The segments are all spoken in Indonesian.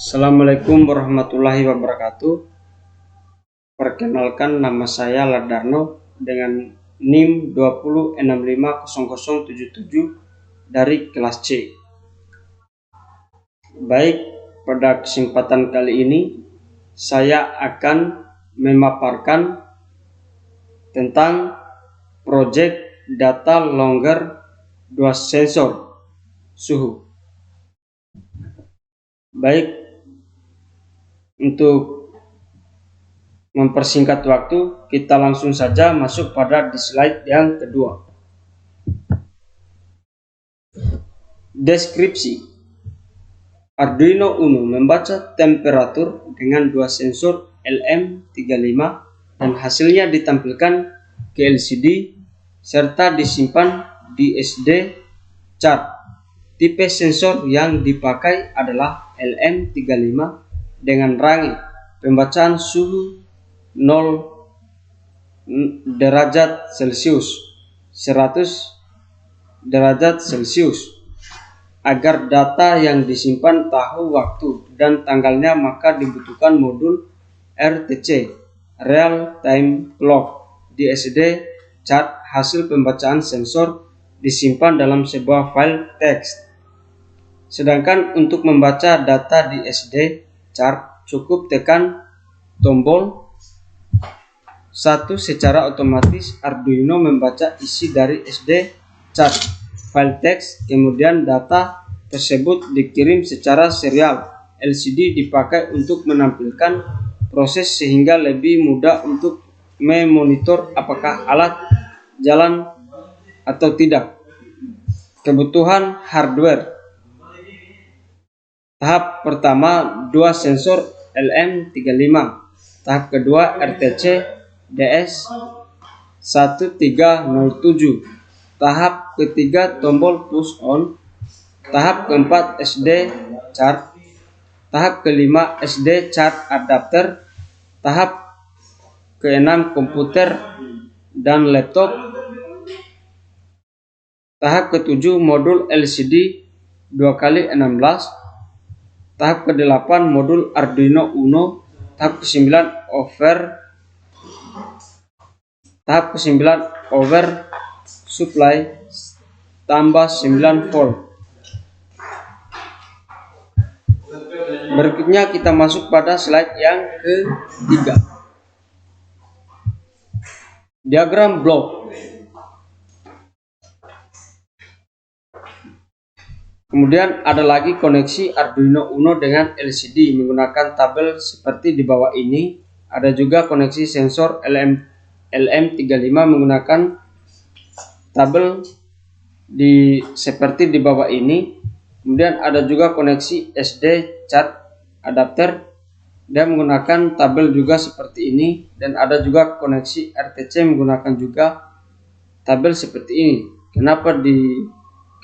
Assalamualaikum warahmatullahi wabarakatuh. Perkenalkan, nama saya Ladarno dengan NIM 20650077 dari kelas C. Baik, pada kesempatan kali ini saya akan memaparkan tentang proyek data logger 2 sensor suhu. Baik, untuk mempersingkat waktu, kita langsung saja masuk pada di slide yang kedua. Deskripsi. Arduino Uno membaca temperatur dengan 2 sensor LM35 dan hasilnya ditampilkan ke LCD serta disimpan di SD chart. Tipe sensor yang dipakai adalah LM35 dengan range pembacaan suhu 0 derajat Celcius 100 derajat Celcius. Agar data yang disimpan tahu waktu dan tanggalnya, maka dibutuhkan modul RTC Real Time Clock di SD chart. Hasil pembacaan sensor disimpan dalam sebuah file teks. Sedangkan untuk membaca data di SD chart, cukup tekan tombol 1. Secara otomatis Arduino membaca isi dari SD chart file teks, kemudian data tersebut dikirim secara serial. LCD dipakai untuk menampilkan proses sehingga lebih mudah untuk memonitor apakah alat jalan atau tidak. Kebutuhan hardware. Tahap pertama 2 sensor LM35. Tahap kedua RTC DS1307. Tahap ketiga tombol push on. Tahap keempat SD chart. Tahap kelima SD chart adapter. Tahap keenam komputer dan laptop. Tahap ketujuh modul LCD 2x16. Tahap ke-8 modul Arduino Uno. Tahap ke-9 over supply tambah 9 volt. Berikutnya kita masuk pada slide yang ketiga. Diagram blok. Kemudian ada lagi koneksi Arduino Uno dengan LCD menggunakan tabel seperti di bawah ini. Ada juga koneksi sensor LM35 menggunakan tabel seperti di bawah ini. Kemudian ada juga koneksi SD chart adapter dan menggunakan tabel juga seperti ini, dan ada juga koneksi RTC menggunakan juga tabel seperti ini.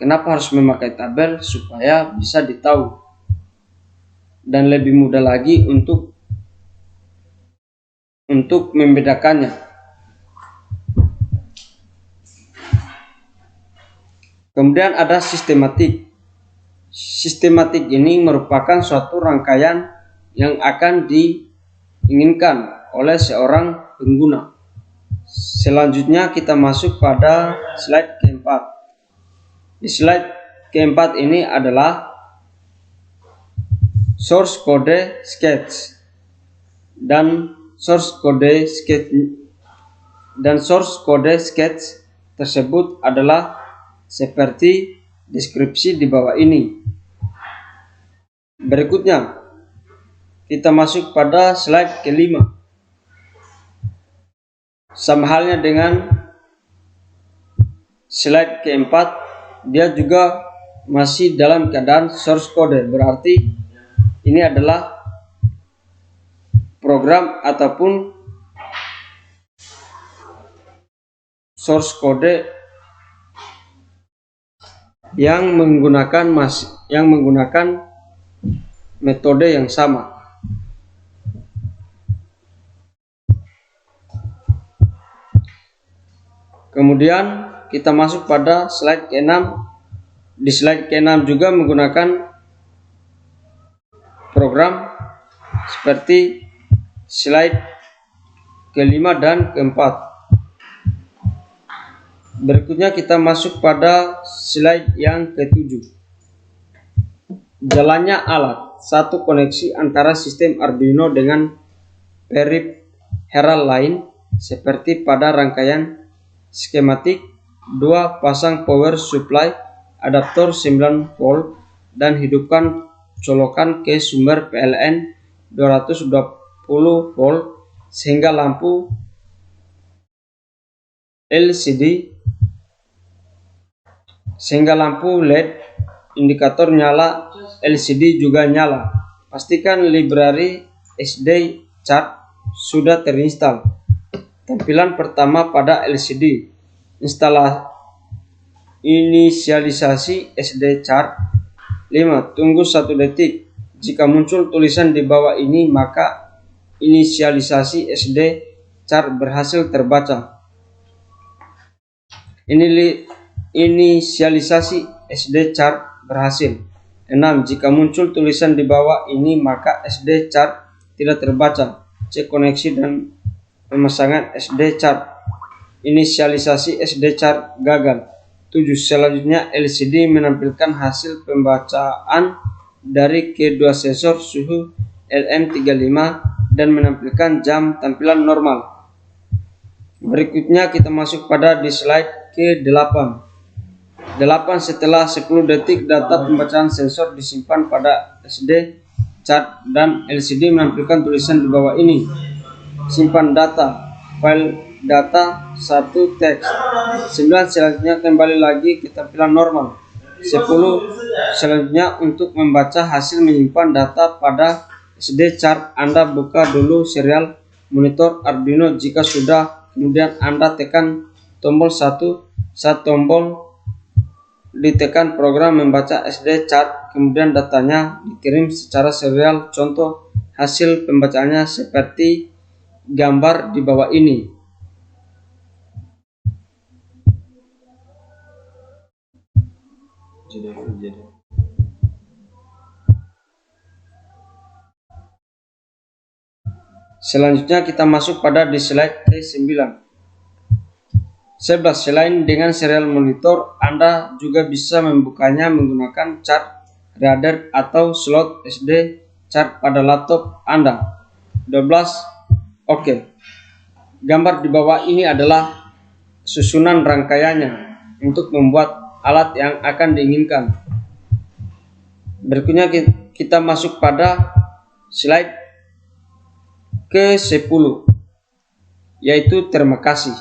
Kenapa harus memakai tabel? Supaya bisa ditahu dan lebih mudah lagi untuk membedakannya. Kemudian ada sistematik. Sistematik ini merupakan suatu rangkaian yang akan diinginkan oleh seorang pengguna. Selanjutnya kita masuk pada slide keempat. Di slide keempat ini adalah source code sketch dan source code sketch tersebut adalah seperti deskripsi di bawah ini. Berikutnya kita masuk pada slide kelima. Sama halnya dengan slide keempat, dia juga masih dalam keadaan source code. Berarti ini adalah program ataupun source code yang menggunakan metode yang sama. Kemudian kita masuk pada slide ke-6. Di slide ke-6 juga menggunakan program seperti slide kelima dan keempat. Berikutnya kita masuk pada slide yang ketujuh. Jalannya alat. Satu, koneksi antara sistem Arduino dengan peripheral lain seperti pada rangkaian skematik. 2, pasang power supply adaptor 9 volt dan hidupkan colokan ke sumber PLN 220 volt sehingga lampu LED indikator nyala LCD juga nyala. Pastikan library SD chart sudah terinstall. Tampilan pertama pada LCD. Inisialisasi SD chart. 5. Tunggu 1 detik. Jika muncul tulisan di bawah ini, maka inisialisasi SD chart berhasil terbaca. Inisialisasi SD chart berhasil. 6. Jika muncul tulisan di bawah ini, maka SD chart tidak terbaca. Cek koneksi dan pemasangan SD chart. Inisialisasi SD chart gagal. 7. Selanjutnya LCD menampilkan hasil pembacaan dari kedua sensor suhu LM35 dan menampilkan jam tampilan normal. Berikutnya kita masuk pada di slide ke-8. 8. Setelah 10 detik data pembacaan sensor disimpan pada SD chart dan LCD menampilkan tulisan di bawah ini. Simpan data, file data 1 teks. 9. Selanjutnya kembali lagi ke tampilan normal. 10. Selanjutnya untuk membaca hasil menyimpan data pada SD chart, Anda buka dulu serial monitor Arduino jika sudah, kemudian Anda tekan tombol 1. Saat tombol ditekan, program membaca SD chart, kemudian datanya dikirim secara serial. Contoh hasil pembacaannya seperti gambar di bawah ini. Selanjutnya kita masuk pada di slide ke-9. 11. Selain dengan serial monitor, Anda juga bisa membukanya menggunakan chart reader atau slot SD chart pada laptop Anda. 12. Oke. Gambar di bawah ini adalah susunan rangkaiannya untuk membuat alat yang akan diinginkan. Berikutnya kita masuk pada slide ke-10, yaitu terima kasih.